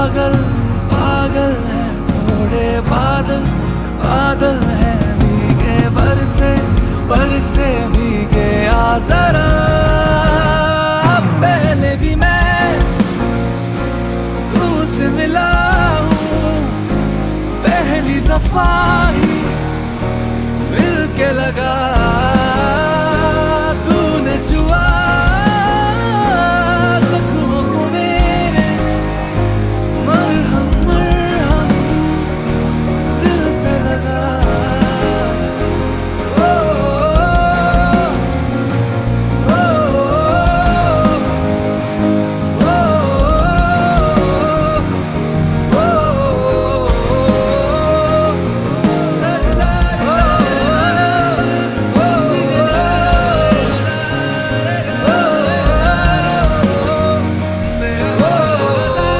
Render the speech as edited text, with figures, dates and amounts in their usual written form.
पागल पागल है थोड़े बादल, बादल है भीगे बरसे भीगे आ जरा। पहले भी मैं तुझसे मिला हूँ, पहली दफा ही मिल के लगा